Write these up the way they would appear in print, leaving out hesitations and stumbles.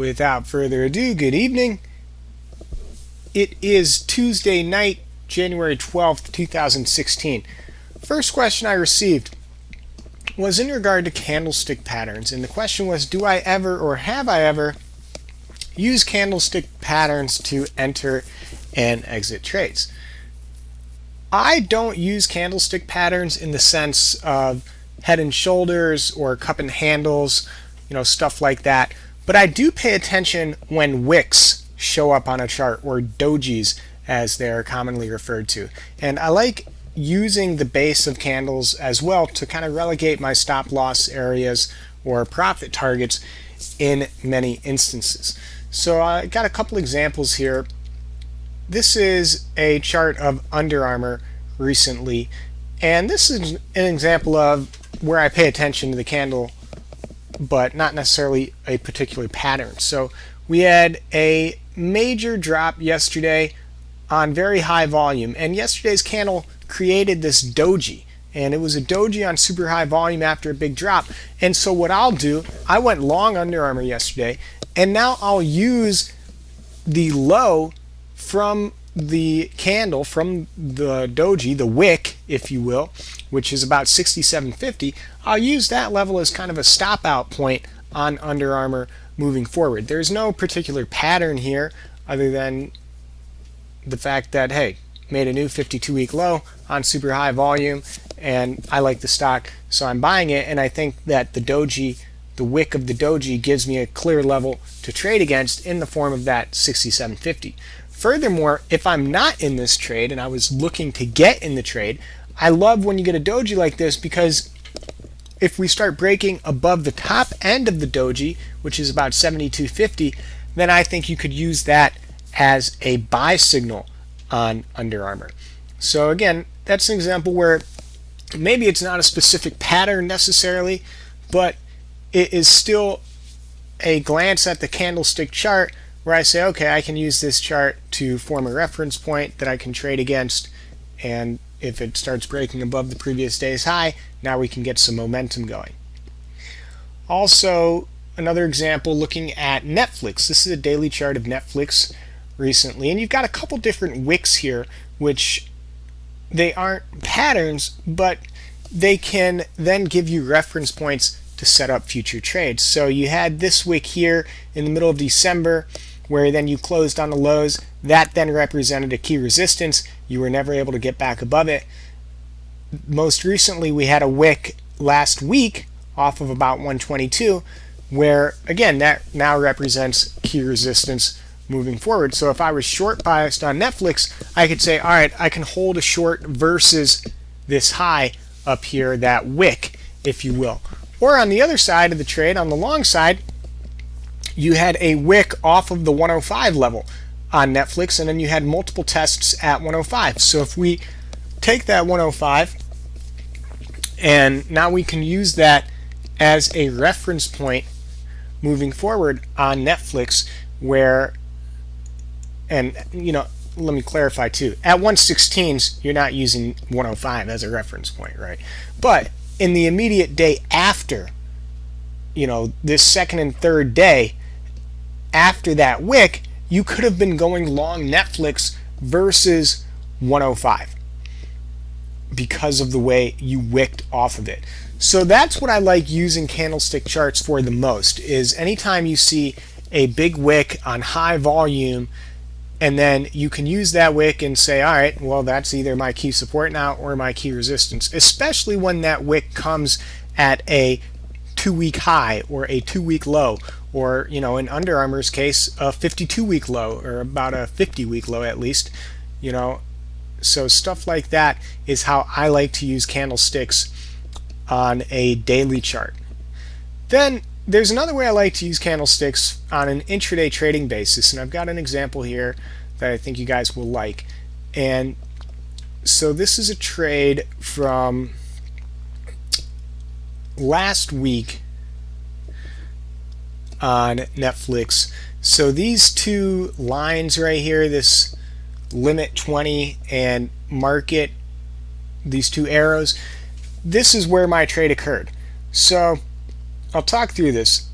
Without further ado, good evening. It is Tuesday night, January 12th, 2016. First question I received was in regard to candlestick patterns, and the question was, do I ever or have I ever used candlestick patterns to enter and exit trades? I don't use candlestick patterns in the sense of head and shoulders or cup and handles, stuff like that. But I do pay attention when wicks show up on a chart, or dojis as they're commonly referred to. And I like using the base of candles as well to kind of relegate my stop loss areas or profit targets in many instances. So I got a couple examples here. This is a chart of Under Armour recently, and this is an example of where I pay attention to the candle but not necessarily a particular pattern. So we had a major drop yesterday on very high volume, and yesterday's candle created this doji, and it was a doji on super high volume after a big drop. And so what I'll do, I went long Under Armour yesterday, and now I'll use the low from the candle, from the doji, the wick if you will, which is about 67.50. I'll use that level as kind of a stop out point on Under Armour moving forward. There's no particular pattern here other than the fact that, hey, made a new 52-week low on super high volume, and I like the stock, so I'm buying it. And I think that the doji, the wick of the doji, gives me a clear level to trade against in the form of that 67.50. Furthermore, if I'm not in this trade and I was looking to get in the trade, I love when you get a doji like this, because if we start breaking above the top end of the doji, which is about 72.50, then I think you could use that as a buy signal on Under Armour. So again, that's an example where maybe it's not a specific pattern necessarily, but it is still a glance at the candlestick chart where I say, okay, I can use this chart to form a reference point that I can trade against, and if it starts breaking above the previous day's high, now we can get some momentum going. Also, another example looking at Netflix. This is a daily chart of Netflix recently, and you've got a couple different wicks here, which they aren't patterns, but they can then give you reference points to set up future trades. So you had this wick here in the middle of December, where then you closed on the lows. That then represented a key resistance. You were never able to get back above it. Most recently, we had a wick last week off of about 122, where again that now represents key resistance moving forward. So if I was short biased on Netflix, I could say, all right, I can hold a short versus this high up here, that wick, if you will. Or on the other side of the trade, on the long side, you had a wick off of the 105 level on Netflix, and then you had multiple tests at 105. So if we take that 105, and now we can use that as a reference point moving forward on Netflix, where, and let me clarify too, at 116s you're not using 105 as a reference point, right? But in the immediate day after, this second and third day after that wick, you could have been going long Netflix versus 105 because of the way you wicked off of it. So that's what I like using candlestick charts for the most, is anytime you see a big wick on high volume, and then you can use that wick and say, all right, well, that's either my key support now or my key resistance, especially when that wick comes at a 2-week high or a 2-week low, or in Under Armour's case, a 52-week low, or about a 50-week low at least. So stuff like that is how I like to use candlesticks on a daily chart. Then there's another way I like to use candlesticks on an intraday trading basis, and I've got an example here that I think you guys will like. And so this is a trade from last week on Netflix. So these two lines right here, this limit 20 and market, these two arrows, this is where my trade occurred. So I'll talk through this.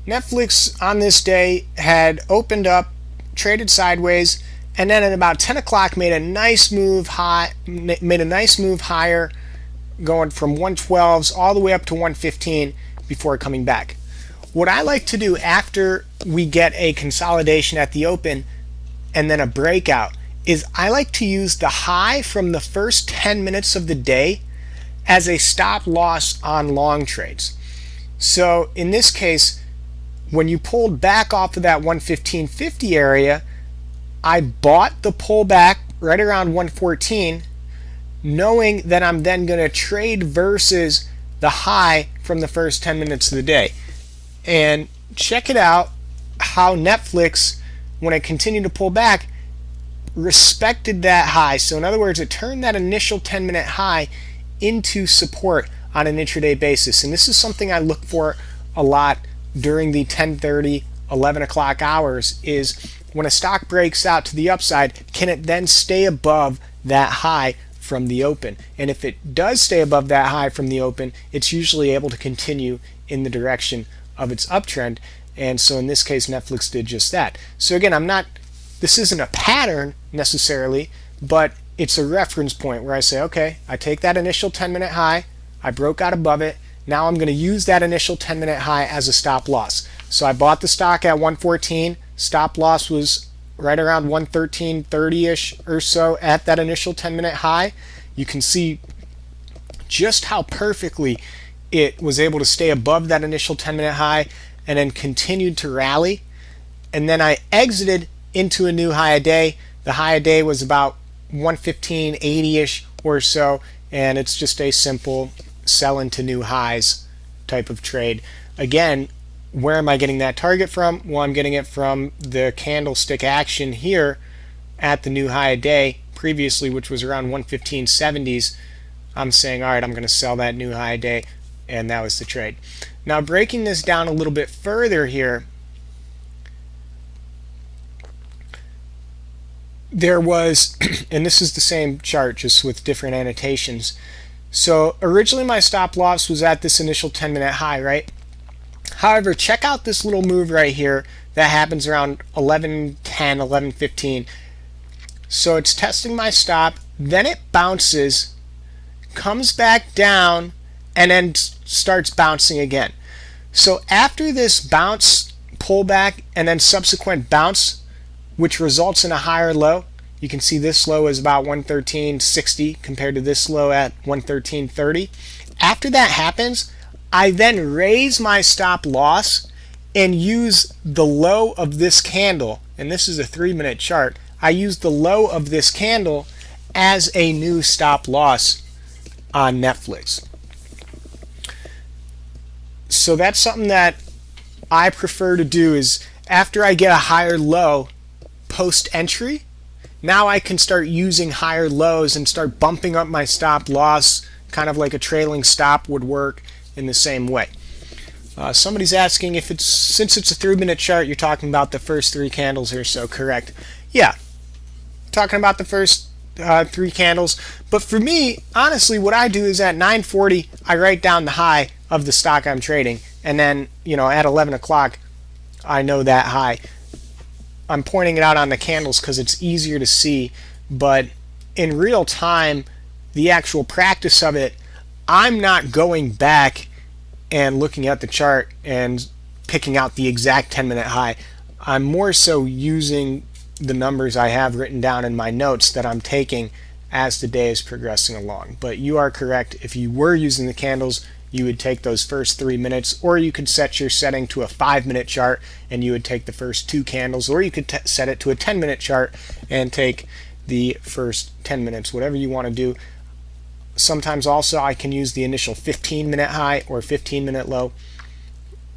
Netflix on this day had opened up, traded sideways, and then at about 10 o'clock made a nice move higher, going from 112s all the way up to 115 before coming back. What I like to do after we get a consolidation at the open and then a breakout is I like to use the high from the first 10 minutes of the day as a stop loss on long trades. So in this case, when you pulled back off of that 115.50 area, I bought the pullback right around 114, knowing that I'm then going to trade versus the high from the first 10 minutes of the day. And check it out how Netflix, when it continued to pull back, respected that high. So in other words, it turned that initial 10-minute high into support on an intraday basis. And this is something I look for a lot during the 10:30, 11 o'clock hours, is when a stock breaks out to the upside, can it then stay above that high from the open? And if it does stay above that high from the open, it's usually able to continue in the direction of its uptrend. And so in this case, Netflix did just that. So again, this isn't a pattern necessarily, but it's a reference point where I say, okay, I take that initial 10-minute high, I broke out above it, now I'm going to use that initial 10-minute high as a stop loss. So I bought the stock at 114, stop loss was right around 113.30-ish or so at that initial 10-minute high. You can see just how perfectly it was able to stay above that initial 10-minute high and then continued to rally. And then I exited into a new high a day. The high a day was about 115.80-ish or so, and it's just a simple sell into new highs type of trade. Again, where am I getting that target from? Well, I'm getting it from the candlestick action here at the new high a day previously, which was around 115.70s. I'm saying, all right, I'm going to sell that new high a day, and that was the trade. Now, breaking this down a little bit further here, there was, and this is the same chart just with different annotations. So originally my stop loss was at this initial 10-minute high, right? However, check out this little move right here that happens around 11:10, 11:15. So it's testing my stop, then it bounces, comes back down, and then starts bouncing again. So after this bounce, pullback, and then subsequent bounce, which results in a higher low, you can see this low is about 113.60 compared to this low at 113.30. After that happens, I then raise my stop loss and use the low of this candle, and this is a 3-minute chart. I use the low of this candle as a new stop loss on Netflix. So that's something that I prefer to do, is after I get a higher low post entry, now I can start using higher lows and start bumping up my stop loss, kind of like a trailing stop would work in the same way. Somebody's asking if since it's a 3-minute chart, you're talking about the first 3 candles or so, correct? Yeah, talking about the first 3 candles. But for me, honestly, what I do is at 9:40, I write down the high of the stock I'm trading, and then at 11 o'clock, I know that high. I'm pointing it out on the candles because it's easier to see, but in real time, the actual practice of it, I'm not going back and looking at the chart and picking out the exact 10-minute high. I'm more so using the numbers I have written down in my notes that I'm taking as the day is progressing along. But you are correct. If you were using the candles, you would take those first 3 minutes, or you could set your setting to a 5-minute chart and you would take the first 2 candles, or you could set it to a 10-minute chart and take the first 10 minutes, whatever you want to do. Sometimes also I can use the initial 15-minute high or 15-minute low.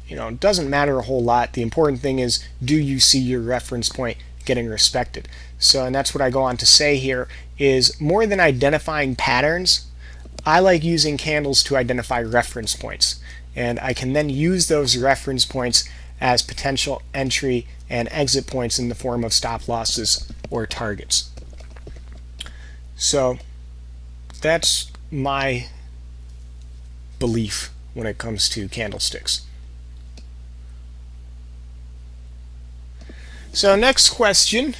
It doesn't matter a whole lot. The important thing is, do you see your reference point getting respected? So, and that's what I go on to say here, is more than identifying patterns, I like using candles to identify reference points, and I can then use those reference points as potential entry and exit points in the form of stop losses or targets. So that's my belief when it comes to candlesticks. So next question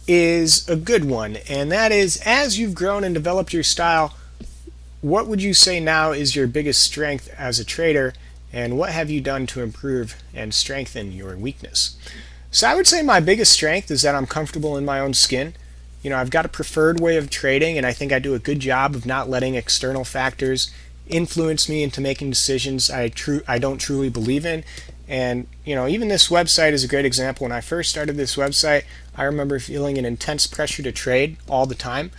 is a good one, and that is, as you've grown and developed your style, what would you say now is your biggest strength as a trader, and what have you done to improve and strengthen your weakness? So I would say my biggest strength is that I'm comfortable in my own skin. I've got a preferred way of trading, and I think I do a good job of not letting external factors influence me into making decisions I don't truly believe in. And even this website is a great example. When I first started this website, I remember feeling an intense pressure to trade all the time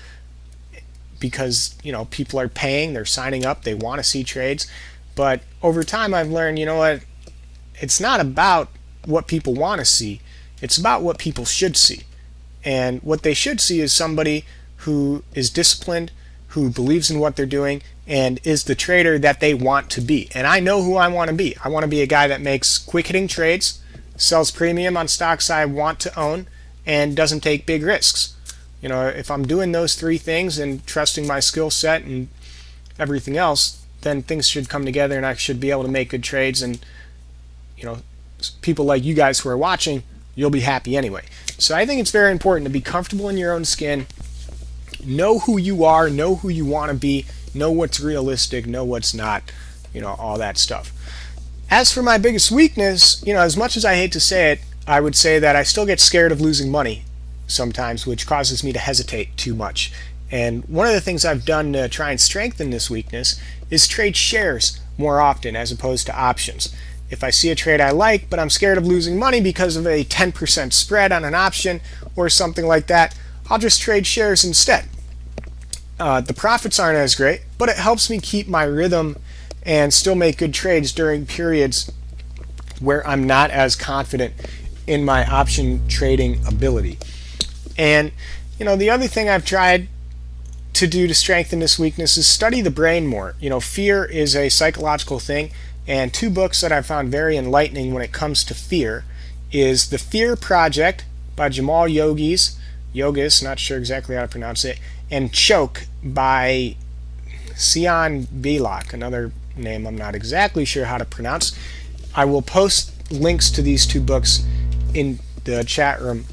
because people are paying, they're signing up, they want to see trades. But over time I've learned, what, it's not about what people want to see, it's about what people should see. And what they should see is somebody who is disciplined, who believes in what they're doing, and is the trader that they want to be. And I know who I want to be. I want to be a guy that makes quick hitting trades, sells premium on stocks I want to own, and doesn't take big risks. If I'm doing those three things and trusting my skill set and everything else, then things should come together and I should be able to make good trades. And people like you guys who are watching, you'll be happy anyway. So I think it's very important to be comfortable in your own skin, know who you are, know who you want to be, know what's realistic, know what's not, all that stuff. As for my biggest weakness, as much as I hate to say it, I would say that I still get scared of losing money sometimes, which causes me to hesitate too much. And one of the things I've done to try and strengthen this weakness is trade shares more often as opposed to options. If I see a trade I like, but I'm scared of losing money because of a 10% spread on an option or something like that, I'll just trade shares instead. The profits aren't as great, but it helps me keep my rhythm and still make good trades during periods where I'm not as confident in my option trading ability. And the other thing I've tried to do to strengthen this weakness is study the brain more. Fear is a psychological thing, and two books that I found very enlightening when it comes to fear is The Fear Project by Jamal Yogis, not sure exactly how to pronounce it, and Choke by Sian Belak, another name I'm not exactly sure how to pronounce. I will post links to these two books in the chat room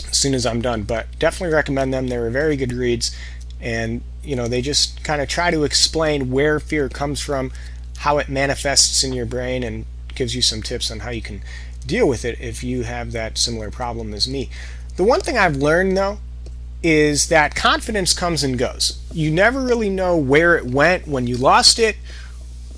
as soon as I'm done, but definitely recommend them. They were very good reads, and they just kind of try to explain where fear comes from, how it manifests in your brain, and gives you some tips on how you can deal with it if you have that similar problem as me. The one thing I've learned though is that confidence comes and goes. You never really know where it went when you lost it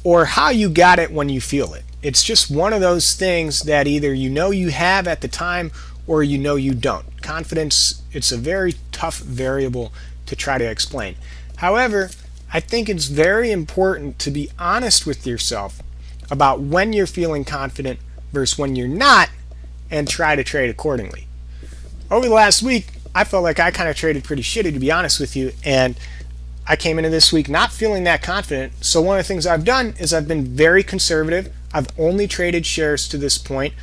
or how you got it when you feel it. It's just one of those things that either you have at the time or you don't. Confidence, it's a very tough variable to try to explain. However, I think it's very important to be honest with yourself about when you're feeling confident versus when you're not, and try to trade accordingly. Over the last week, I felt like I kind of traded pretty shitty, to be honest with you, and I came into this week not feeling that confident. So one of the things I've done is I've been very conservative. I've only traded shares to this point,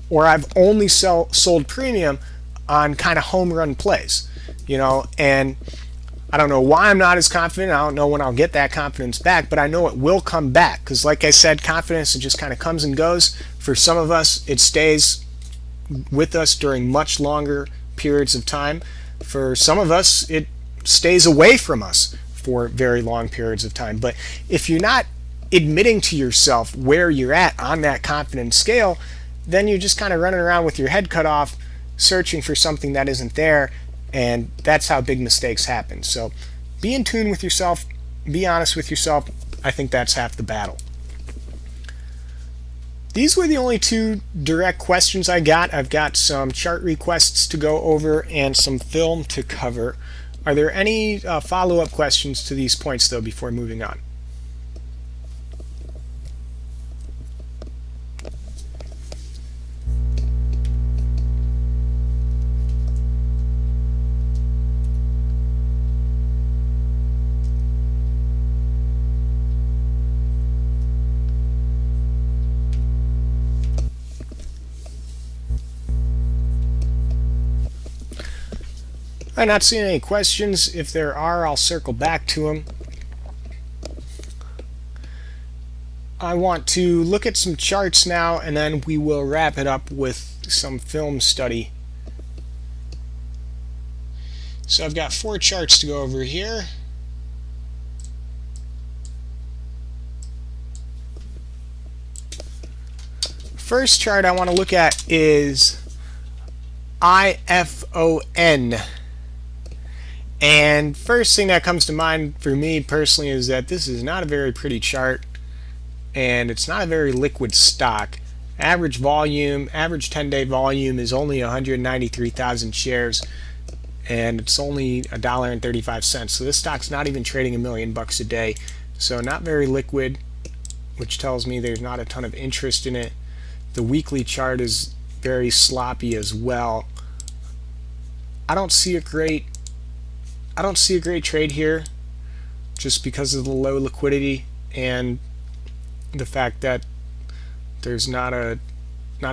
or I've only sold premium on kind of home run plays, and I don't know why I'm not as confident. I don't know when I'll get that confidence back, but I know it will come back because, like I said, confidence, it just kind of comes and goes. For some of us, it stays with us during much longer periods of time. For some of us, it stays away from us for very long periods of time. But if you're not admitting to yourself where you're at on that confidence scale, then you're just kind of running around with your head cut off, searching for something that isn't there. And that's how big mistakes happen. So be in tune with yourself, be honest with yourself. I think that's half the battle. These were the only two direct questions I got. I've got some chart requests to go over and some film to cover. Are there any follow-up questions to these points, though, before moving on? I'm not seeing any questions. If there are, I'll circle back to them. I want to look at some charts now, and then we will wrap it up with some film study. So I've got 4 charts to go over here. First chart I want to look at is IFON. And first thing that comes to mind for me personally is that this is not a very pretty chart, and it's not a very liquid stock. Average volume, average 10-day volume is only 193,000 shares, and it's only $1.35. So this stock's not even trading $1 million a day. So not very liquid, which tells me there's not a ton of interest in it. The weekly chart is very sloppy as well. I don't see a great trade here, just because of the low liquidity and the fact that there's not a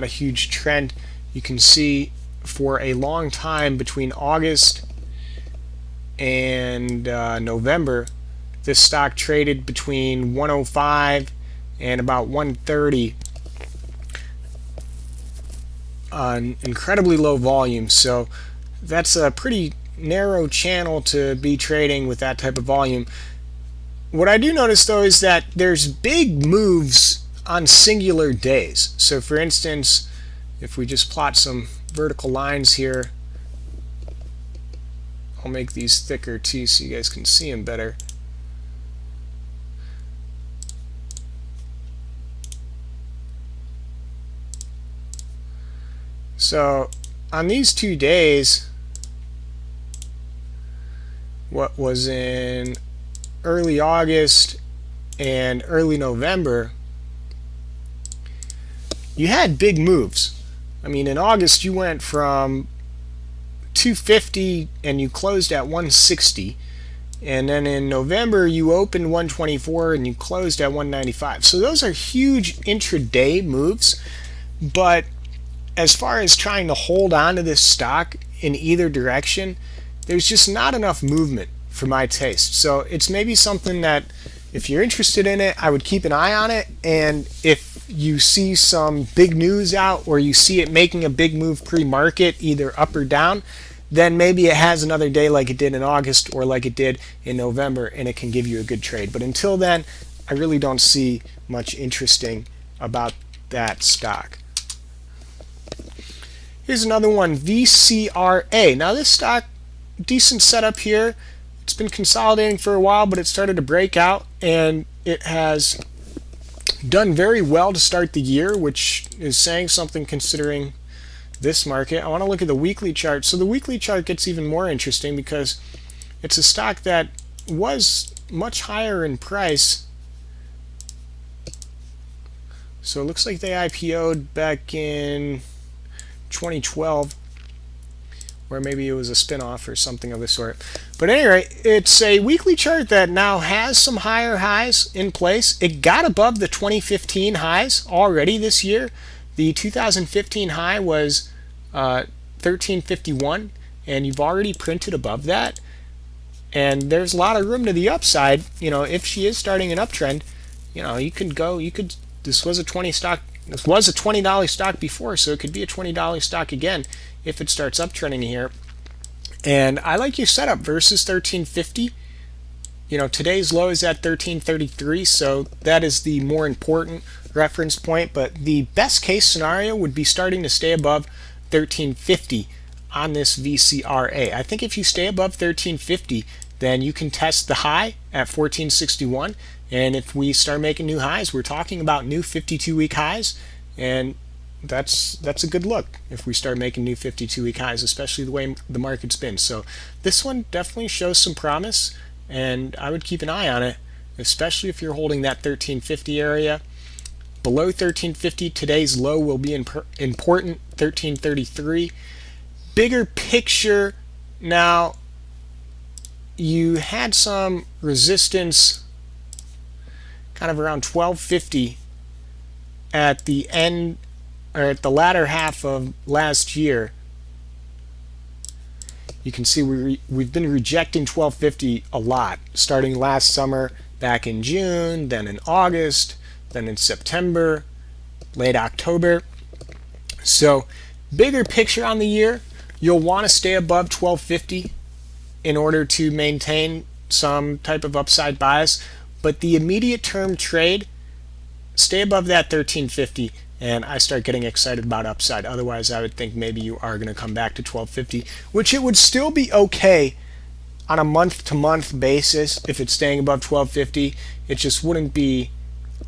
huge trend. You can see for a long time between August and November, this stock traded between 105 and about 130 on incredibly low volume. So that's a pretty narrow channel to be trading with that type of volume. What I do notice though is that there's big moves on singular days. So for instance, if we just plot some vertical lines here, I'll make these thicker too so you guys can see them better. So on these 2 days, what was in early August and early November, you had big moves. I mean, in August you went from 250 and you closed at 160, and then in November you opened 124 and you closed at 195. So those are huge intraday moves, but as far as trying to hold on to this stock in either direction, there's just not enough movement for my taste. So it's maybe something that if you're interested in it, I would keep an eye on it, and if you see some big news out or you see it making a big move pre-market, either up or down, then maybe it has another day like it did in August or like it did in November, and it can give you a good trade. But until then, I really don't see much interesting about that stock. Here's another one, VCRA. Now this stock, decent setup here. It's been consolidating for a while, but it started to break out, and it has done very well to start the year, which is saying something considering this market. I want to look at the weekly chart. So the weekly chart gets even more interesting because it's a stock that was much higher in price. So it looks like they IPO'd back in 2012, or maybe it was a spin-off or something of the sort. But anyway, it's a weekly chart that now has some higher highs in place. It got above the 2015 highs already this year. The 2015 high was 1351, and you've already printed above that. And there's a lot of room to the upside. You know, if she is starting an uptrend, you know, you could go. This was a $20 stock before, so it could be a $20 stock again if it starts uptrending here. And I like your setup versus 1350. You know, today's low is at 1333, so that is the more important reference point. But the best case scenario would be starting to stay above 1350 on this VCRA. I think if you stay above 1350, then you can test the high at 1461. And if we start making new highs, we're talking about new 52-week highs, and that's a good look if we start making new 52-week highs, especially the way the market's been. So this one definitely shows some promise, and I would keep an eye on it, especially if you're holding that 1350 area. Below 1350, today's low will be important, 1333. Bigger picture, now you had some resistance kind of around 1250 at the end, or at the latter half of last year. You can see we've been rejecting 1250 a lot, starting last summer back in June, then in August, then in September, late October. So bigger picture on the year, you'll want to stay above 1250 in order to maintain some type of upside bias, but the immediate term trade, stay above that 1350 and I start getting excited about upside. Otherwise, I would think maybe you are going to come back to 1250, which it would still be okay on a month-to-month basis if it's staying above 1250. It just wouldn't be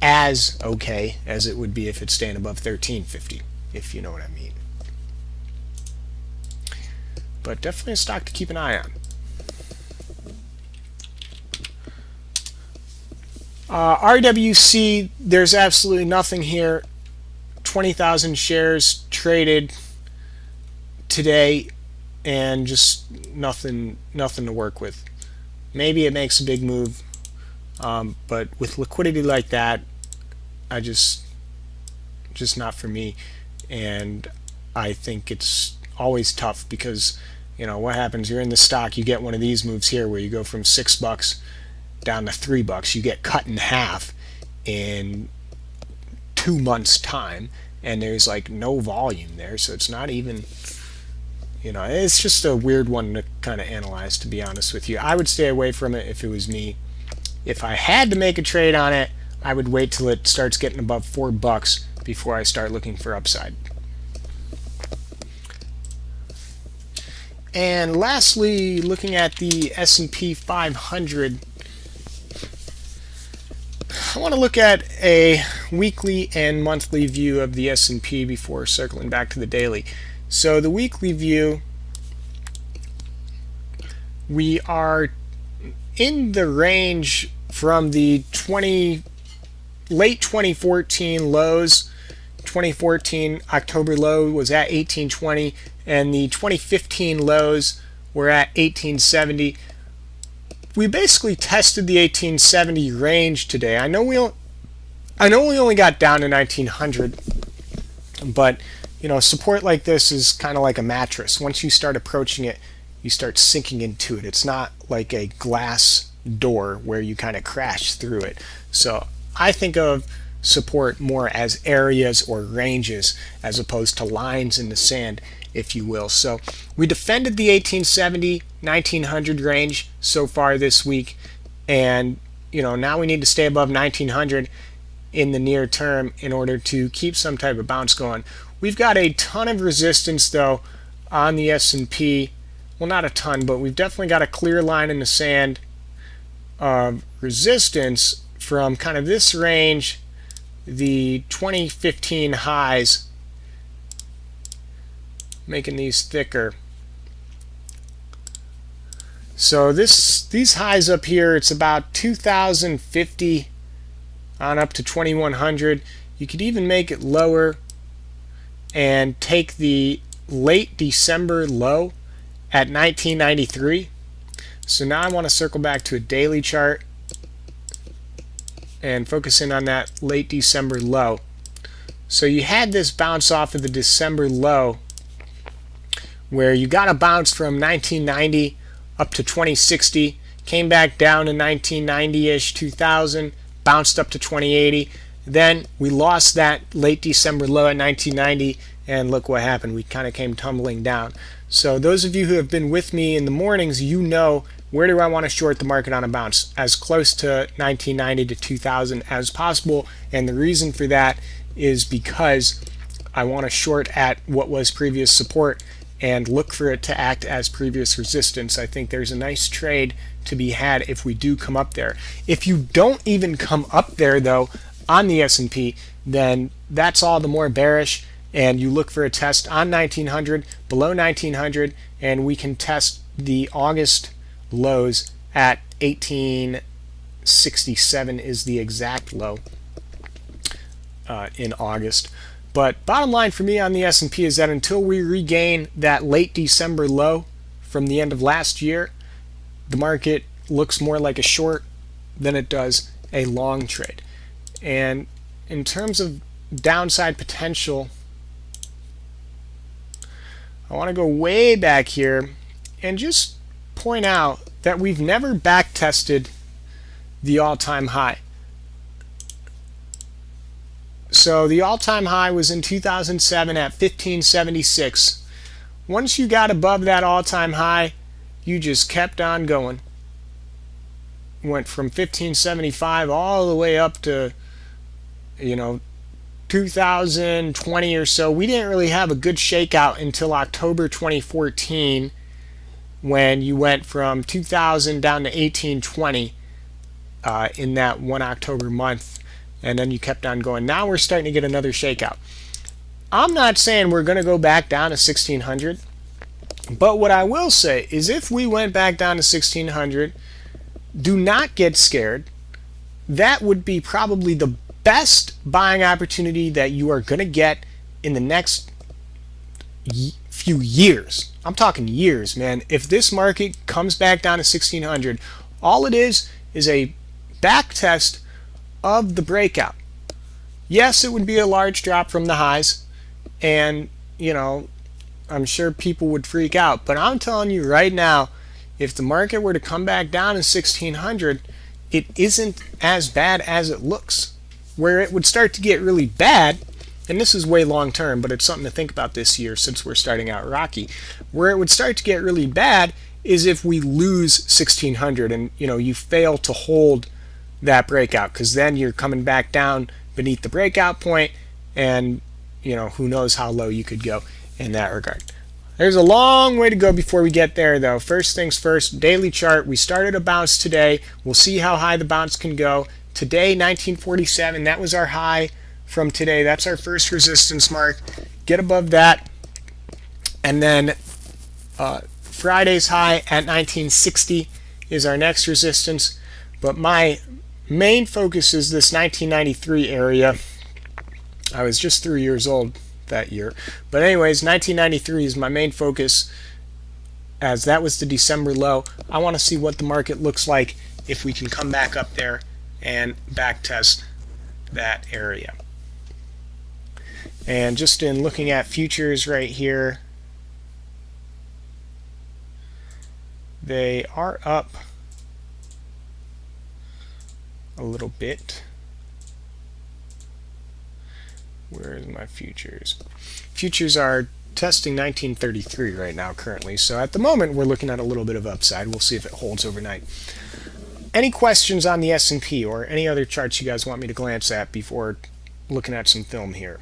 as okay as it would be if it's staying above 1350, if you know what I mean. But definitely a stock to keep an eye on. RWC, there's absolutely nothing here. 20,000 shares traded today and just nothing to work with. Maybe it makes a big move, but with liquidity like that, I just not for me. And I think it's always tough because, you know, what happens, you're in the stock, you get one of these moves here where you go from $6 down to $3. You get cut in half in 2 months time, and there's like no volume there, so it's not even, you know, it's just a weird one to kind of analyze, to be honest with you. I would stay away from it if it was me. If I had to make a trade on it, I would wait till it starts getting above $4 before I start looking for upside. And lastly, looking at the S&P 500, I want to look at a weekly and monthly view of the S&P before circling back to the daily. So the weekly view, we are in the range from the late 2014 lows. 2014 October low was at 1820, and the 2015 lows were at 1870. We basically tested the 1870 range today. I know we only got down to 1900, but you know, support like this is kind of like a mattress. Once you start approaching it, you start sinking into it. It's not like a glass door where you kind of crash through it. So I think of support more as areas or ranges as opposed to lines in the sand, if you will. So we defended the 1870 1900 range so far this week, and you know, now we need to stay above 1900 in the near term in order to keep some type of bounce going. We've got a ton of resistance though on the S&P. Well, not a ton, but we've definitely got a clear line in the sand of resistance from kind of this range, the 2015 highs, making these thicker. So these highs up here, it's about 2050 on up to 2100. You could even make it lower and take the late December low at 1993. So now I want to circle back to a daily chart and focus in on that late December low. So you had this bounce off of the December low where you got a bounce from 1990 up to 2060, came back down to 1990-ish, 2000, bounced up to 2080. Then we lost that late December low at 1990, and look what happened. We kind of came tumbling down. So those of you who have been with me in the mornings, you know, where do I want to short the market on a bounce? As close to 1990 to 2000 as possible, and the reason for that is because I want to short at what was previous support and look for it to act as previous resistance. I think there's a nice trade to be had if we do come up there. If you don't even come up there though on the S&P, then that's all the more bearish, and you look for a test on 1900, below 1900, and we can test the August lows at 1867 is the exact low in August. But bottom line for me on the S&P is that until we regain that late December low from the end of last year, the market looks more like a short than it does a long trade. And in terms of downside potential, I want to go way back here and just point out that we've never back tested the all-time high. So the all-time high was in 2007 at 1576. Once you got above that all-time high, you just kept on going. Went from 1575 all the way up to, 2020 or so. We didn't really have a good shakeout until October 2014, when you went from 2000 down to 1820 in that one October month, and then you kept on going. Now we're starting to get another shakeout. I'm not saying we're going to go back down to 1600, but what I will say is if we went back down to 1600, do not get scared. That would be probably the best buying opportunity that you are going to get in the next few years. I'm talking years, man. If this market comes back down to 1600, all it is a back test of the breakout. Yes, it would be a large drop from the highs, and I'm sure people would freak out, but I'm telling you right now, if the market were to come back down to 1600, it isn't as bad as it looks. Where it would start to get really bad, and this is way long term, but it's something to think about this year since we're starting out rocky. Where it would start to get really bad is if we lose 1600 and you fail to hold that breakout, because then you're coming back down beneath the breakout point, and who knows how low you could go in that regard. There's a long way to go before we get there, though. First things first, daily chart. We started a bounce today. We'll see how high the bounce can go. Today, 1947, that was our high from today. That's our first resistance mark. Get above that. And then Friday's high at 1960 is our next resistance. But my main focus is this 1993 area. I was just 3 years old that year. But anyways, 1993 is my main focus, as that was the December low. I want to see what the market looks like if we can come back up there and back test that area. And just in looking at futures right here, they are up a little bit. Where is my futures? Futures are testing 1933 right now currently. So at the moment we're looking at a little bit of upside. We'll see if it holds overnight. Any questions on the S&P or any other charts you guys want me to glance at before looking at some film here?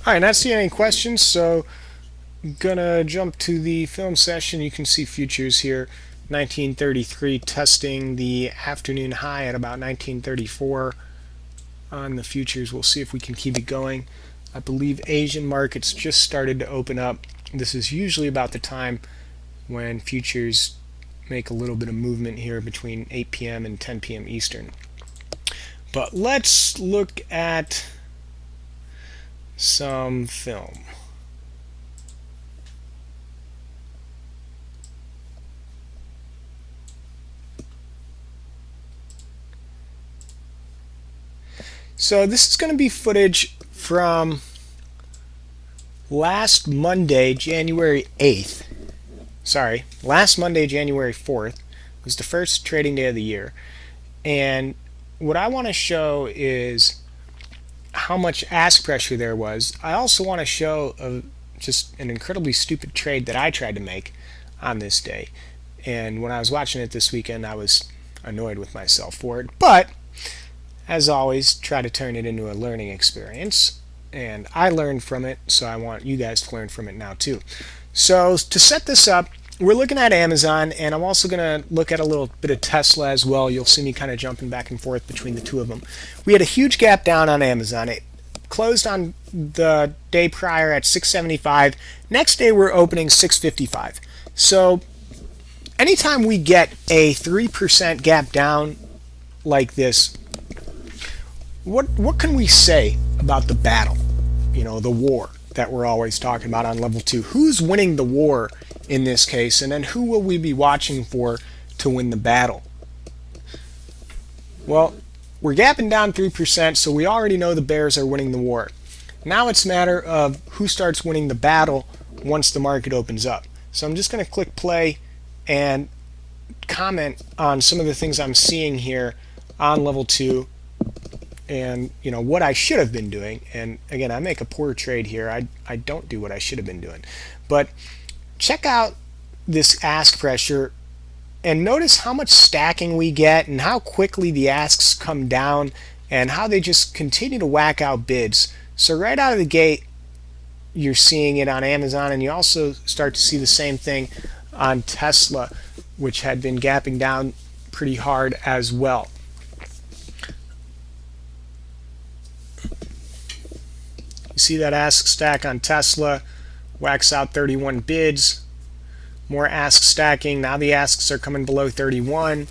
Alright, not seeing any questions, so I'm gonna jump to the film session. You can see futures here, 1933 testing the afternoon high at about 1934 on the futures. We'll see if we can keep it going. I believe Asian markets just started to open up. This is usually about the time when futures make a little bit of movement here between 8 p.m. and 10 p.m. Eastern. But let's look at some film. So this is going to be footage from last Monday, January 8th. Sorry, last Monday, January 4th was the first trading day of the year. And what I want to show is how much ask pressure there was. I also want to show just an incredibly stupid trade that I tried to make on this day. And when I was watching it this weekend, I was annoyed with myself for it. But, as always, try to turn it into a learning experience. And I learned from it, so I want you guys to learn from it now too. So, to set this up, we're looking at Amazon, and I'm also going to look at a little bit of Tesla as well. You'll see me kind of jumping back and forth between the two of them. We had a huge gap down on Amazon. It closed on the day prior at 675. Next day we're opening 655. So anytime we get a 3% gap down like this, what can we say about the battle? The war that we're always talking about on level 2. Who's winning the war in this case, and then who will we be watching for to win the battle? Well, we're gapping down 3%, so we already know the bears are winning the war. Now it's a matter of who starts winning the battle once the market opens up. So I'm just going to click play and comment on some of the things I'm seeing here on level 2 and what I should have been doing. And again, I make a poor trade here. I don't do what I should have been doing. But check out this ask pressure and notice how much stacking we get and how quickly the asks come down and how they just continue to whack out bids. So right out of the gate, you're seeing it on Amazon, and you also start to see the same thing on Tesla, which had been gapping down pretty hard as well. You see that ask stack on Tesla, whacks out 31 bids, more ask stacking. Now the asks are coming below 31.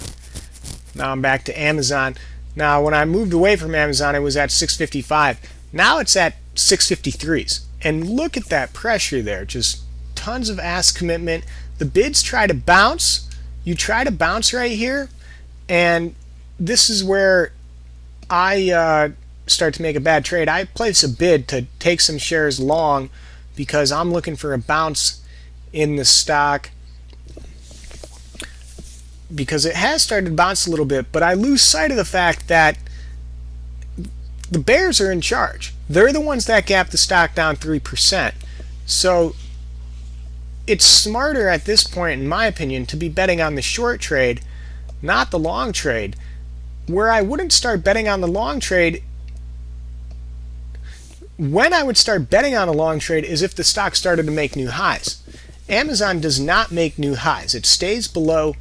Now I'm back to Amazon. Now when I moved away from Amazon, it was at 655. Now it's at 653s. And look at that pressure there, just tons of ask commitment. The bids try to bounce. You try to bounce right here, and this is where I start to make a bad trade. I place a bid to take some shares long because I'm looking for a bounce in the stock because it has started to bounce a little bit, but I lose sight of the fact that the bears are in charge. They're the ones that gap the stock down 3%. So it's smarter at this point, in my opinion, to be betting on the short trade, not the long trade. Where I wouldn't start betting on the long trade, when I would start betting on a long trade is if the stock started to make new highs. Amazon does not make new highs. It stays below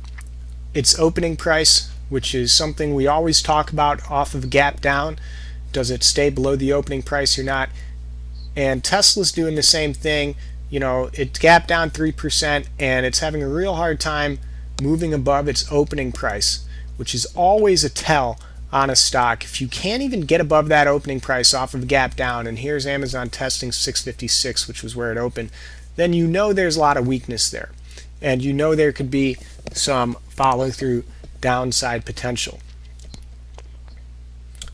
its opening price, which is something we always talk about off of gap down. Does it stay below the opening price or not? And Tesla's doing the same thing. It gapped down 3% and it's having a real hard time moving above its opening price, which is always a tell on a stock. If you can't even get above that opening price off of gap down, and here's Amazon testing 656, which was where it opened, then you know there's a lot of weakness there. And you know there could be some follow-through downside potential.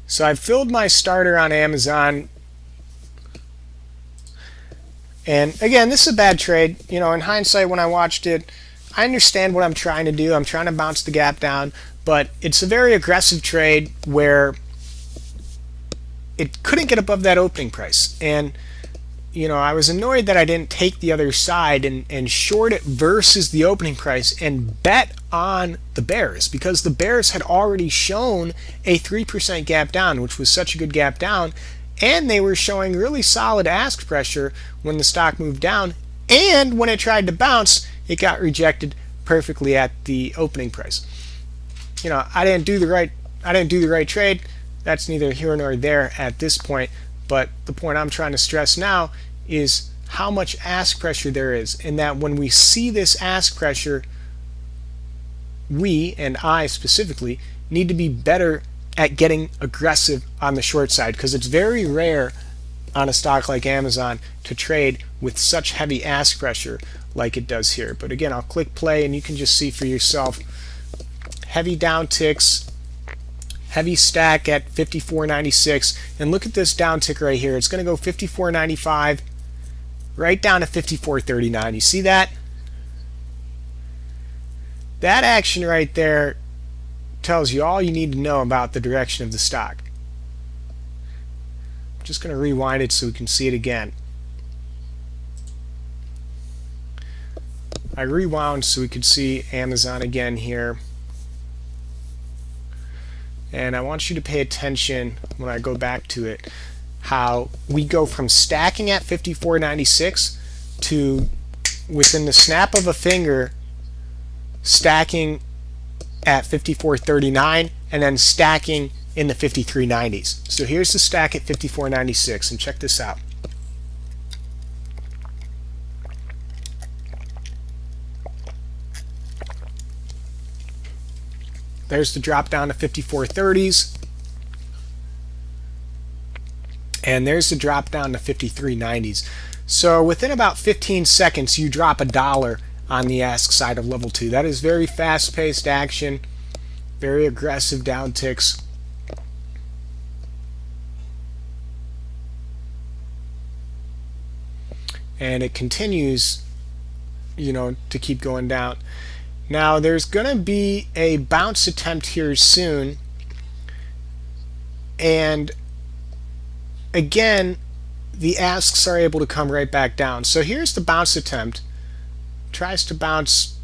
So I've filled my starter on Amazon. And again, this is a bad trade. In hindsight, when I watched it, I understand what I'm trying to do. I'm trying to bounce the gap down, but it's a very aggressive trade where it couldn't get above that opening price. And I was annoyed that I didn't take the other side and short it versus the opening price and bet on the bears, because the bears had already shown a 3% gap down, which was such a good gap down, and they were showing really solid ask pressure when the stock moved down, and when it tried to bounce, it got rejected perfectly at the opening price. I didn't do the right trade. That's neither here nor there at this point. But the point I'm trying to stress now is how much ask pressure there is, and that when we see this ask pressure, we, and I specifically, need to be better at getting aggressive on the short side, because it's very rare on a stock like Amazon to trade with such heavy ask pressure like it does here. But again, I'll click play and you can just see for yourself. Heavy down ticks, heavy stack at 54.96, and look at this down tick right here. It's going to go 54.95 right down to 54.39. You see that? That action right there tells you all you need to know about the direction of the stock. I'm just going to rewind it so we can see it again. I rewound so we could see Amazon again here. And I want you to pay attention when I go back to it, how we go from stacking at 54.96 to within the snap of a finger stacking at 54.39 and then stacking in the 53.90s. So here's the stack at 54.96, and check this out. There's the drop down to 54.30s. And there's the drop down to 53.90s. So within about 15 seconds, you drop $1 on the ask side of level 2. That is very fast-paced action, very aggressive downticks. And it continues, to keep going down. Now there's going to be a bounce attempt here soon, and again the asks are able to come right back down. So here's the bounce attempt. Tries to bounce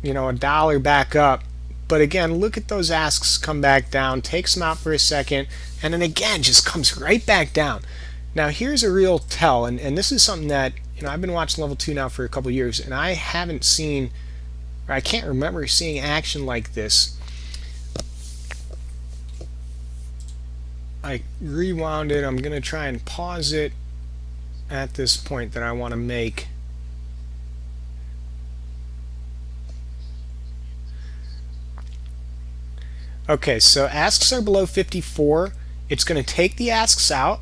$1 back up, but again, look at those asks come back down, takes them out for a second, and then again just comes right back down. Now here's a real tell, and this is something that I've been watching level 2 now for a couple years, and I haven't seen, or I can't remember seeing action like this. I rewound it. I'm going to try and pause it at this point that I want to make. Okay, so asks are below 54. It's going to take the asks out.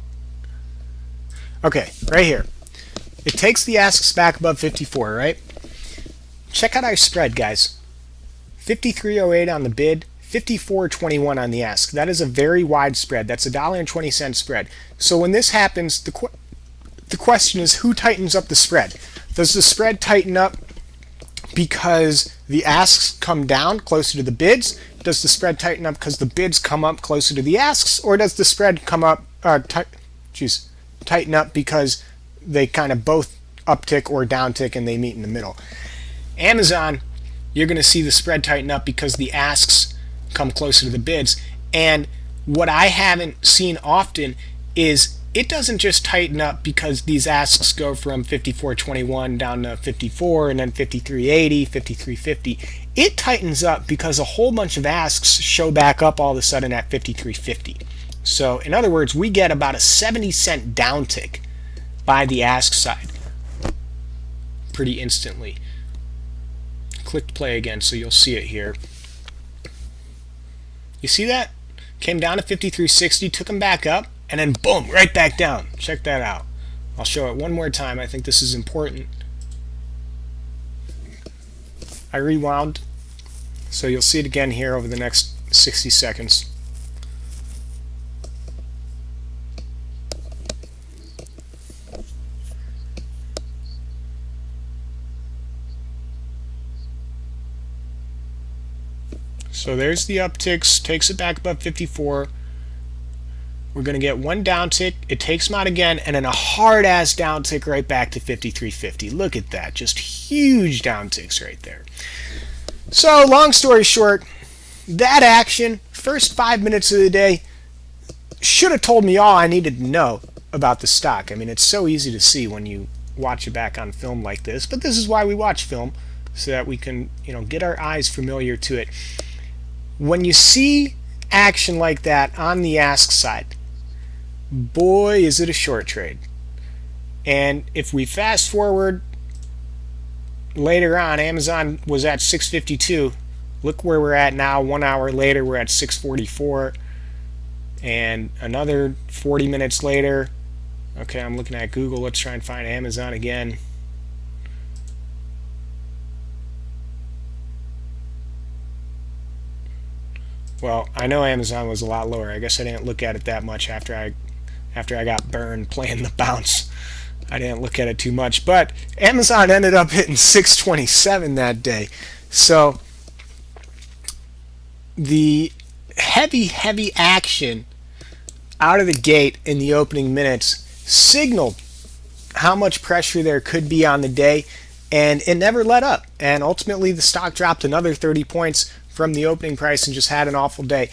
Okay, right here. It takes the asks back above 54, right? Check out our spread, guys. 53.08 on the bid, 54.21 on the ask. That is a very wide spread. That's $1.20 spread. So when this happens, the question is, who tightens up the spread? Does the spread tighten up because the asks come down closer to the bids? Does the spread tighten up because the bids come up closer to the asks? Or does the spread come up, tighten up because they kind of both uptick or downtick and they meet in the middle? Amazon, you're going to see the spread tighten up because the asks come closer to the bids. And what I haven't seen often is it doesn't just tighten up because these asks go from 54.21 down to 54 and then 53.80, 53.50. It tightens up because a whole bunch of asks show back up all of a sudden at 53.50. So in other words, we get about a 70-cent downtick by the ask side pretty instantly. Click play again so you'll see it here. You see that? Came down to 53.60, took them back up, and then boom, right back down. Check that out. I'll show it one more time. I think this is important. I rewound, so you'll see it again here over the next 60 seconds. So there's the upticks, takes it back above 54. We're going to get one downtick, it takes them out again, and then a hard-ass downtick right back to 53.50. Look at that, just huge downticks right there. So, long story short, that action, first 5 minutes of the day, should have told me all I needed to know about the stock. I mean, it's so easy to see when you watch it back on film like this, but this is why we watch film, so that we can, get our eyes familiar to it. When you see action like that on the ask side, boy, is it a short trade. And if we fast forward later on, Amazon was at 652. Look where we're at now. 1 hour later, we're at 644. And another 40 minutes later, okay, I'm looking at Google. Let's try and find Amazon again. Well, I know Amazon was a lot lower. I guess I didn't look at it that much after I got burned playing the bounce. I didn't look at it too much, but Amazon ended up hitting 627 that day. So the heavy action out of the gate in the opening minutes signaled how much pressure there could be on the day, and it never let up. And ultimately, the stock dropped another 30 points from the opening price and just had an awful day.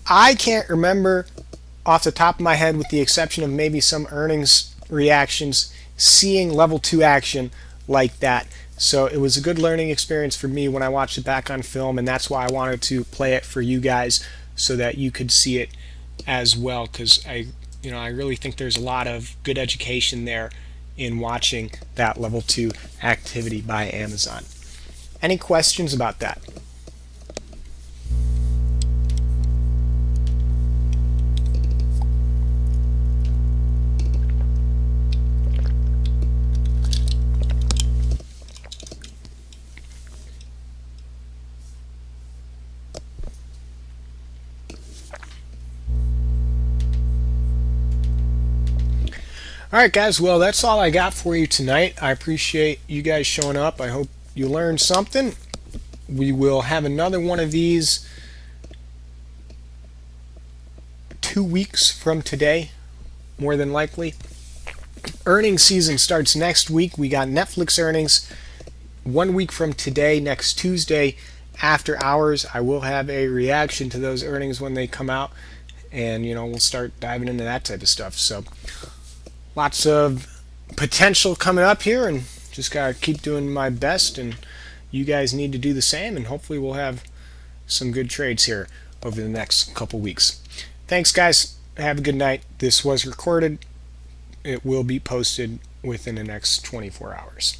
I can't remember off the top of my head, with the exception of maybe some earnings reactions, seeing level 2 action like that. So it was a good learning experience for me when I watched it back on film, and that's why I wanted to play it for you guys so that you could see it as well, because I really think there's a lot of good education there in watching that level 2 activity by Amazon. Any questions about that? All right, guys. Well, that's all I got for you tonight. I appreciate you guys showing up. I hope you learned something. We will have another one of these 2 weeks from today, more than likely. Earnings season starts next week. We got Netflix earnings 1 week from today, next Tuesday, after hours. I will have a reaction to those earnings when they come out, and we'll start diving into that type of stuff. So lots of potential coming up here, and just gotta keep doing my best, and you guys need to do the same, and hopefully we'll have some good trades here over the next couple weeks. Thanks, guys. Have a good night. This was recorded. It will be posted within the next 24 hours.